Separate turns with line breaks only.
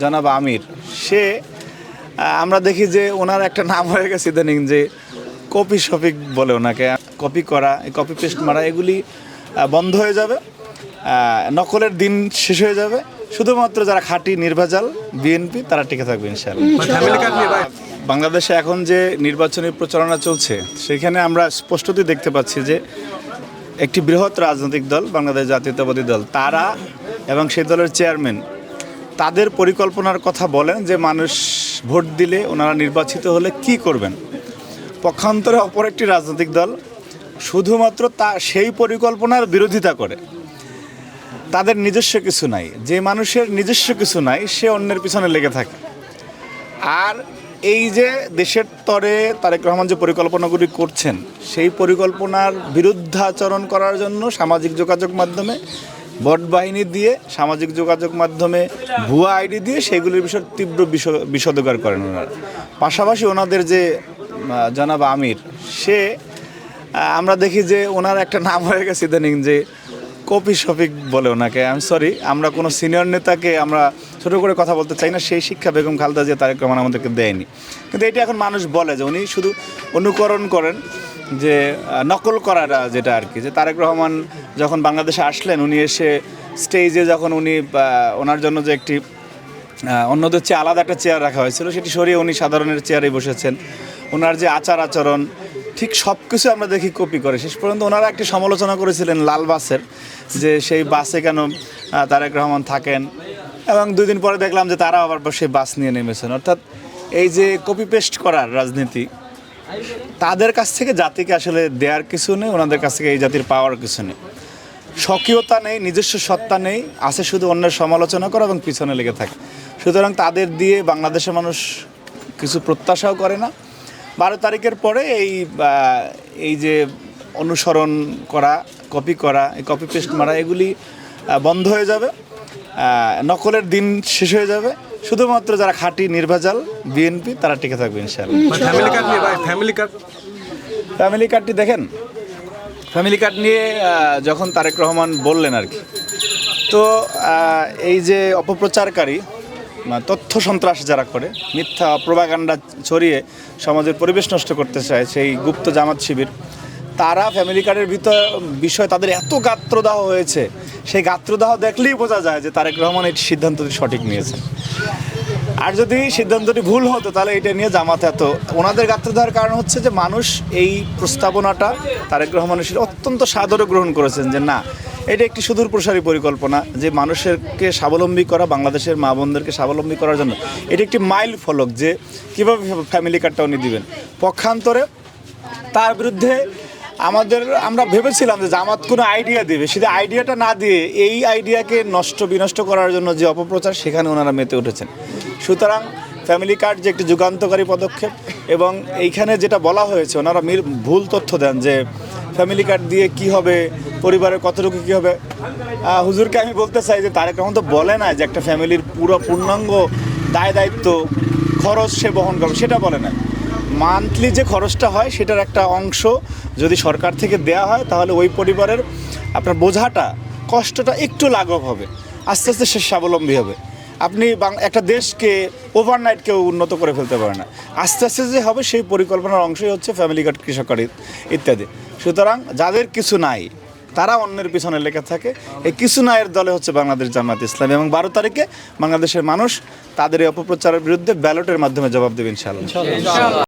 জনাব আমির সে আমরা দেখি যে ওনার একটা নাম হয়ে গেছে ইদানিং যে কপি শফিক বলে ওনাকে কপি করা কপি পেস্ট মারা এগুলি বন্ধ হয়ে যাবে। নকলের দিন শেষ হয়ে যাবে। শুধুমাত্র যারা খাঁটি নির্ভেজাল বিএনপি তারা টিকে থাকবে ইনশাআল্লাহ। বাংলাদেশে এখন যে নির্বাচনী প্রচারণা চলছে সেখানে আমরা স্পষ্টতই দেখতে পাচ্ছি যে একটি বৃহৎ রাজনৈতিক দল বাংলাদেশ জাতীয়তাবাদী দল তারা এবং সেই দলের চেয়ারম্যান তাদের পরিকল্পনার কথা বলেন যে মানুষ ভোট দিলে ওনারা নির্বাচিত হলে কি করবেন। পক্ষান্তরে অপর একটি রাজনৈতিক দল শুধুমাত্র সেই পরিকল্পনার বিরোধিতা করে। তাদের নিজস্ব কিছু নাই, যে মানুষের নিজস্ব কিছু নাই সে অন্যের পিছনে লেগে থাকে। আর এই যে দেশের তরে তারেক রহমান যে পরিকল্পনাগুলি করছেন সেই পরিকল্পনার বিরুদ্ধাচরণ করার জন্য সামাজিক যোগাযোগ মাধ্যমে ভোট বাহিনী দিয়ে সামাজিক যোগাযোগ মাধ্যমে ভুয়া আইডি দিয়ে সেগুলির বিষয়ে তীব্র বিষোদ্গার করেন ওনারা। পাশাপাশি ওনাদের যে জনাব আমির সে আমরা দেখি যে ওনার একটা নাম হয়ে গেছে ইদানিং যে কপি শফিক বলে ওনাকে। সরি, আমরা কোনো সিনিয়র নেতাকে আমরা ছোটো করে কথা বলতে চাই না, সেই শিক্ষা বেগম খালেদা জিয়া তারেক রহমান আমাদেরকে দেয়নি। কিন্তু এটা এখন মানুষ বলে যে উনি শুধু অনুকরণ করেন, যে নকল করাটা যেটা আর কি, যে তারেক রহমান যখন বাংলাদেশে আসলেন উনি এসে স্টেজে যখন উনি ওনার জন্য যে একটি অন্যদের চেয়ে আলাদা একটা চেয়ার রাখা হয়েছিল সেটি সরিয়ে উনি সাধারণের চেয়ারে বসেছেন। ওনার যে আচার আচরণ ঠিক সব কিছু আমরা দেখি কপি করে। শেষ পর্যন্ত ওনারা একটি সমালোচনা করেছিলেন লাল বাসের, যে সেই বাসে কেন তারেক রহমান থাকেন, এবং 2 দিন পরে দেখলাম যে তারা আবার সেই বাস নিয়ে নেমেছেন। অর্থাৎ এই যে কপি পেস্ট করার রাজনীতি, তাদের কাছ থেকে জাতিকে আসলে দেওয়ার কিছু নেই, ওনাদের কাছ থেকে এই জাতির পাওয়ার কিছু নেই, স্বকীয়তা নেই, নিজস্ব সত্তা নেই, আছে শুধু অন্যের সমালোচনা করা এবং পিছনে লেগে থাকে। সুতরাং তাদের দিয়ে বাংলাদেশের মানুষ কিছু প্রত্যাশাও করে না। 12 তারিখের পরে এই যে অনুসরণ করা, কপি করা, এই কপি পেস্ট মারা এগুলি বন্ধ হয়ে যাবে। নকলের দিন শেষ হয়ে যাবে। শুধুমাত্র যারা খাঁটি নির্ভেজাল বিএনপি তারা টিকে থাকবে ইনশাআল্লাহ। ফ্যামিলি কার্ডটি দেখেন, ফ্যামিলি কার্ড নিয়ে যখন তারেক রহমান বললেন আর কি, তো এই যে অপপ্রচারকারী তথ্য সন্ত্রাস যারা করে, মিথ্যা প্রোপাগান্ডা ছড়িয়ে সমাজের পরিবেশ নষ্ট করতে চায় সেই গুপ্ত জামাত শিবির, তারা ফ্যামিলি কার্ডের বিষয় তাদের এত গাত্রদাহ হয়েছে, সেই গাত্রদাহ দেখলেই বোঝা যায় যে তারেক রহমান এই সিদ্ধান্তটি সঠিক নিয়েছেন। আর যদি সিদ্ধান্তটি ভুল হতো তাহলে এটা নিয়ে জামাত এত ওনাদের গাত্রদাহের কারণ হচ্ছে যে মানুষ এই প্রস্তাবনাটা তারেক রহমানের অত্যন্ত সাদরে গ্রহণ করেছেন, যে না এটা একটি সুদূর প্রসারী পরিকল্পনা, যে মানুষকে স্বাবলম্বী করা, বাংলাদেশের মা বোনদেরকে স্বাবলম্বী করার জন্য এটি একটি মাইল ফলক, যে কীভাবে ফ্যামিলি কার্ডটা উনি দিবেন। পক্ষান্তরে তার বিরুদ্ধে আমরা ভেবেছিলাম যে জামাত কোনো আইডিয়া দেবে, সেটা আইডিয়াটা না দিয়ে এই আইডিয়াকে বিনষ্ট করার জন্য যে অপপ্রচার সেখানে ওনারা মেতে উঠেছেন। সুতরাং ফ্যামিলি কার্ড যে একটি যুগান্তকারী পদক্ষেপ, এবং এইখানে যেটা বলা হয়েছে ওনারা ভুল তথ্য দেন যে ফ্যামিলি কার্ড দিয়ে কি হবে, পরিবারের কতটুকু কী হবে। হুজুরকে আমি বলতে চাই যে তারেক রহমান তো বলে না যে একটা ফ্যামিলির পূর্ণাঙ্গ দায়িত্ব খরচ সে বহন করবে, সেটা বলে না। মান্থলি যে খরচটা হয় সেটার একটা অংশ যদি সরকার থেকে দেয়া হয় তাহলে ওই পরিবারের আপনার বোঝাটা, কষ্টটা একটু লাঘব হবে, আস্তে আস্তে সে স্বাবলম্বী হবে। আপনি একটা দেশকে ওভারনাইট কেউ উন্নত করে ফেলতে পারে না, আস্তে আস্তে যে হবে সেই পরিকল্পনার অংশই হচ্ছে ফ্যামিলি কার্ড, কৃষক কার্ড ইত্যাদি। সুতরাং যাদের কিছু নাই তারা অন্যের পিছনে লেগে থাকে। এই কিছু নায়ের দলে হচ্ছে বাংলাদেশ জামায়াত ইসলামী, এবং 12 তারিখে বাংলাদেশের মানুষ তাদের এই অপপ্রচারের বিরুদ্ধে ব্যালটের মাধ্যমে জবাব দেবে ইনশাআল্লাহ।